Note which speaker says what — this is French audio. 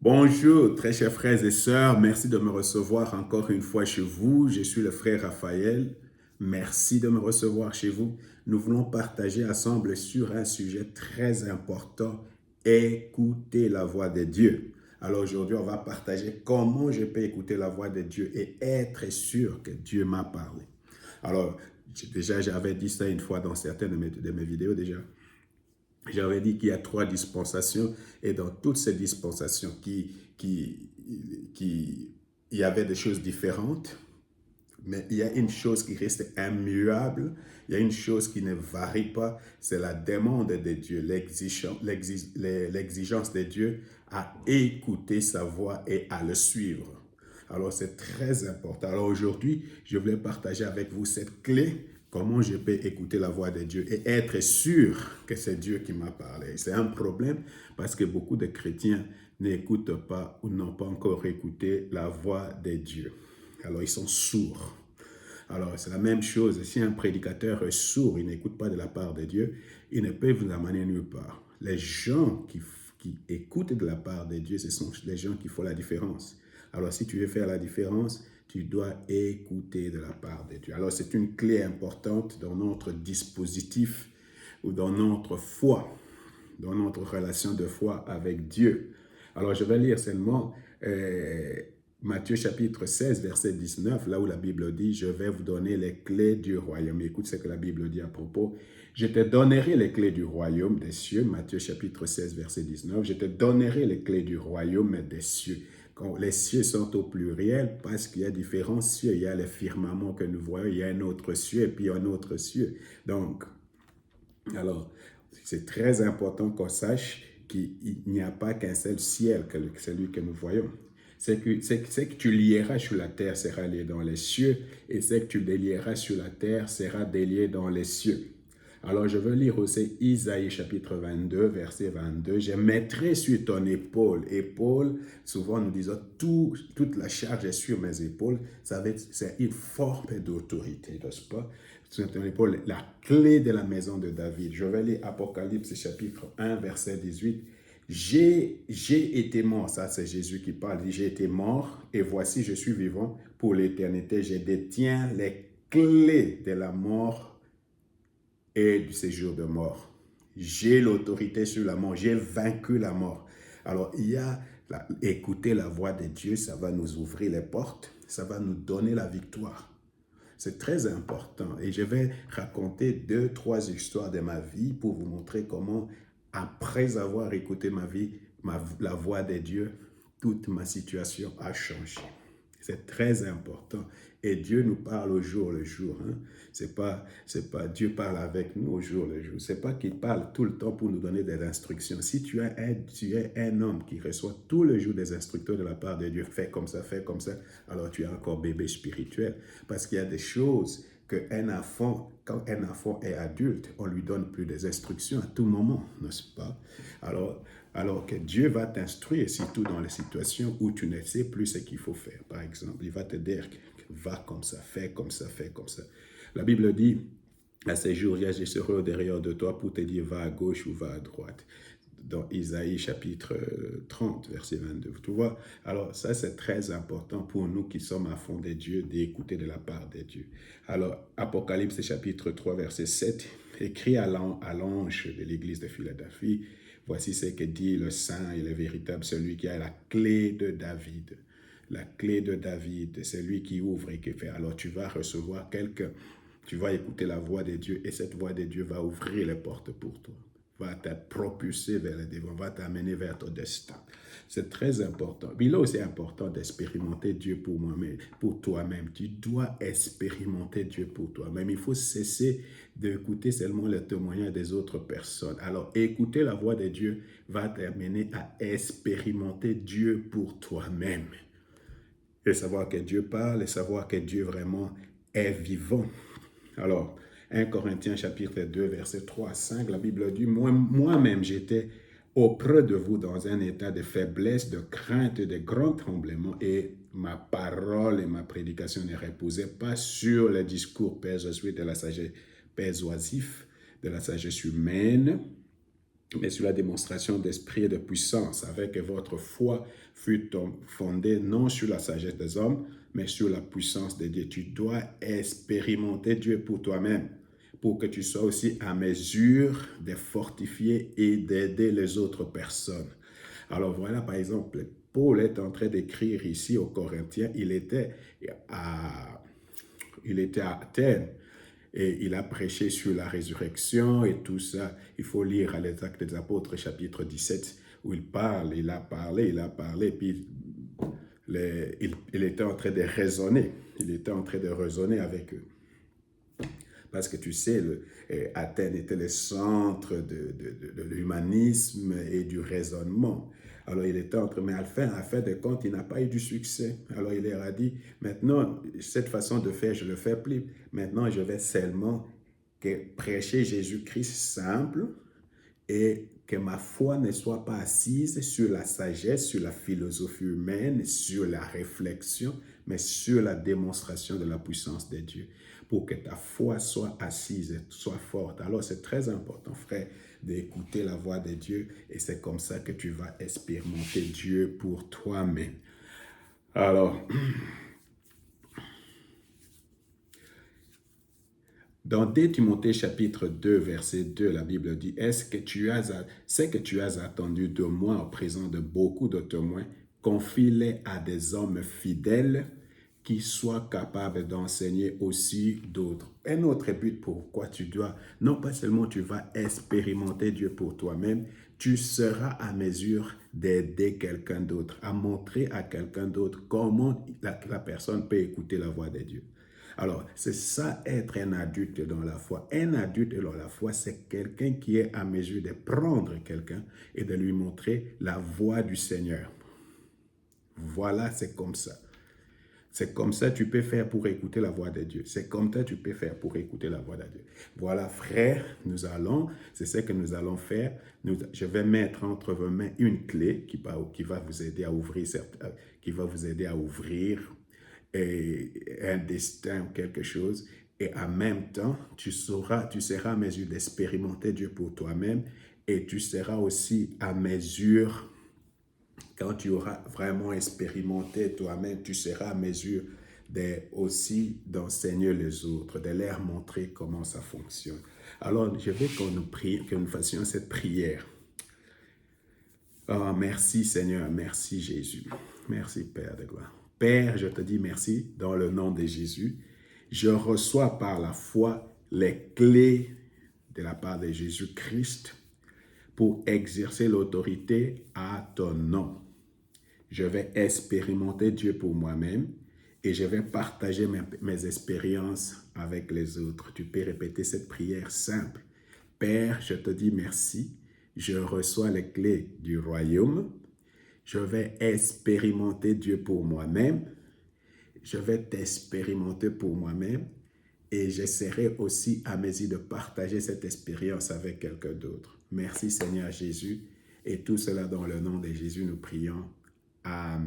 Speaker 1: Bonjour, très chers frères et sœurs. Merci de me recevoir encore une fois chez vous. Je suis le frère Raphaël. Merci de me recevoir chez vous. Nous voulons partager ensemble sur un sujet très important, écouter la voix de Dieu. Alors aujourd'hui, on va partager comment je peux écouter la voix de Dieu et être sûr que Dieu m'a parlé. Alors, j'avais dit ça une fois dans certaines de mes vidéos déjà. J'avais dit qu'il y a trois dispensations et dans toutes ces dispensations il y avait des choses différentes, mais il y a une chose qui reste immuable, il y a une chose qui ne varie pas, c'est la demande de Dieu, l'exigence de Dieu à écouter sa voix et à le suivre. Alors c'est très important. Alors aujourd'hui, je voulais partager avec vous cette clé, comment je peux écouter la voix de Dieu et être sûr que c'est Dieu qui m'a parlé. C'est un problème parce que beaucoup de chrétiens n'écoutent pas ou n'ont pas encore écouté la voix de Dieu. Alors ils sont sourds. Alors c'est la même chose, si un prédicateur est sourd, il n'écoute pas de la part de Dieu, il ne peut vous amener nulle part. Les gens qui écoutent de la part de Dieu, ce sont les gens qui font la différence. Alors si tu veux faire la différence, tu dois écouter de la part de Dieu. Alors c'est une clé importante dans notre dispositif ou dans notre foi, dans notre relation de foi avec Dieu. Alors je vais lire seulement Matthieu chapitre 16, verset 19, là où la Bible dit « Je vais vous donner les clés du royaume ». Écoute ce que la Bible dit à propos. « Je te donnerai les clés du royaume des cieux ». Matthieu chapitre 16, verset 19. « Je te donnerai les clés du royaume des cieux ». Quand les cieux sont au pluriel parce qu'il y a différents cieux. Il y a le firmament que nous voyons, il y a un autre cieux et puis un autre cieux. Donc, alors, c'est très important qu'on sache qu'il n'y a pas qu'un seul ciel, que celui que nous voyons. C'est que tu lieras sur la terre sera lié dans les cieux, et ce que tu délieras sur la terre sera délié dans les cieux. Alors, je veux lire aussi Isaïe chapitre 22, verset 22. « Je mettrai sur ton épaule. » Épaule, souvent nous disons, toute la charge est sur mes épaules. C'est une forme d'autorité, n'est-ce pas? Sur ton épaule, la clé de la maison de David. Je vais lire Apocalypse chapitre 1, verset 18. J'ai été mort, ça c'est Jésus qui parle, j'ai été mort et voici je suis vivant pour l'éternité. Je détiens les clés de la mort et du séjour de mort. J'ai l'autorité sur la mort, j'ai vaincu la mort. Alors écouter la voix de Dieu, ça va nous ouvrir les portes, ça va nous donner la victoire. C'est très important et je vais raconter 2-3 histoires de ma vie pour vous montrer comment, après avoir écouté la voix de Dieu, toute ma situation a changé. C'est très important. Et Dieu nous parle au jour le jour. Hein? C'est pas Dieu parle avec nous au jour le jour. C'est pas qu'il parle tout le temps pour nous donner des instructions. Si tu es un homme qui reçoit tout le jour des instructeurs de la part de Dieu, fais comme ça, alors tu es encore bébé spirituel. Parce qu'il y a des choses qu'un enfant, quand un enfant est adulte, on lui donne plus des instructions à tout moment, n'est-ce pas? Alors que Dieu va t'instruire, surtout dans les situations où tu ne sais plus ce qu'il faut faire. Par exemple, il va te dire, va comme ça, fais comme ça, fais comme ça. La Bible dit, à ces jours, je serai au derrière de toi pour te dire, va à gauche ou va à droite. Dans Isaïe chapitre 30, verset 22. Tu vois, alors ça c'est très important pour nous qui sommes à fond de Dieu, d'écouter de la part de Dieu. Alors, Apocalypse chapitre 3, verset 7, écrit à l'ange de l'église de Philadelphie, voici ce que dit le saint et le véritable, celui qui a la clé de David. La clé de David, c'est lui qui ouvre et qui fait. Alors tu vas recevoir tu vas écouter la voix de Dieu et cette voix de Dieu va ouvrir les portes pour toi, va te propulser vers le devant, va t'amener vers ton destin. C'est très important. Mais là aussi, c'est important d'expérimenter Dieu pour toi-même. Tu dois expérimenter Dieu pour toi-même. Il faut cesser d'écouter seulement le témoignage des autres personnes. Alors, écouter la voix de Dieu va t'amener à expérimenter Dieu pour toi-même. Et savoir que Dieu parle, et savoir que Dieu vraiment est vivant. Alors, 1 Corinthiens chapitre 2, verset 3 à 5, la Bible dit, moi-même j'étais auprès de vous dans un état de faiblesse, de crainte, de grand tremblement, et ma parole et ma prédication ne reposaient pas sur le discours persuasif de la sagesse humaine, mais sur la démonstration d'esprit et de puissance, avec que votre foi fût fondée non sur la sagesse des hommes, mais sur la puissance de Dieu. Tu dois expérimenter Dieu pour toi-même, pour que tu sois aussi à mesure de fortifier et d'aider les autres personnes. Alors voilà, par exemple, Paul est en train d'écrire ici aux Corinthiens, il était à Athènes. Et il a prêché sur la résurrection et tout ça. Il faut lire les Actes des Apôtres, chapitre 17, où il parle, il a parlé, puis il était en train de raisonner. Il était en train de raisonner avec eux. Parce que tu sais, Athènes était le centre de l'humanisme et du raisonnement. Alors il était mais à fin de compte, il n'a pas eu du succès. Alors il leur a dit, maintenant, cette façon de faire, je ne le fais plus. Maintenant, je vais seulement prêcher Jésus-Christ simple et que ma foi ne soit pas assise sur la sagesse, sur la philosophie humaine, sur la réflexion, mais sur la démonstration de la puissance de Dieu, pour que ta foi soit assise, soit forte. Alors c'est très important, frère, d'écouter la voix de Dieu, et c'est comme ça que tu vas expérimenter Dieu pour toi-même. Alors, dans 2 Timothée chapitre 2, verset 2, la Bible dit, c'est que tu as attendu de moi en présence de beaucoup de témoins, confie-les à des hommes fidèles qui soient capables d'enseigner aussi d'autres. Un autre but pourquoi tu dois, non pas seulement tu vas expérimenter Dieu pour toi-même, tu seras à mesure d'aider quelqu'un d'autre, à montrer à quelqu'un d'autre comment la personne peut écouter la voix de Dieu. Alors, c'est ça être un adulte dans la foi. Un adulte dans la foi, c'est quelqu'un qui est à mesure de prendre quelqu'un et de lui montrer la voix du Seigneur. Voilà, c'est comme ça. C'est comme ça que tu peux faire pour écouter la voix de Dieu. C'est comme ça que tu peux faire pour écouter la voix de Dieu. Voilà, frère, c'est ce que nous allons faire. Je vais mettre entre vos mains une clé qui va vous aider à ouvrir, un destin ou quelque chose. Et en même temps, tu seras à mesure d'expérimenter Dieu pour toi-même, et tu seras aussi à mesure. Quand tu auras vraiment expérimenté toi-même, tu seras à mesure aussi d'enseigner les autres, de leur montrer comment ça fonctionne. Alors, je veux que nous fassions cette prière. Oh, merci Seigneur, merci Jésus. Merci Père de gloire. Père, je te dis merci dans le nom de Jésus. Je reçois par la foi les clés de la part de Jésus-Christ pour exercer l'autorité à ton nom. Je vais expérimenter Dieu pour moi-même et je vais partager mes expériences avec les autres. Tu peux répéter cette prière simple. Père, je te dis merci. Je reçois les clés du royaume. Je vais expérimenter Dieu pour moi-même. Je vais t'expérimenter pour moi-même et j'essaierai aussi à mesure de partager cette expérience avec quelqu'un d'autre. Merci Seigneur Jésus, et tout cela dans le nom de Jésus nous prions. Amen.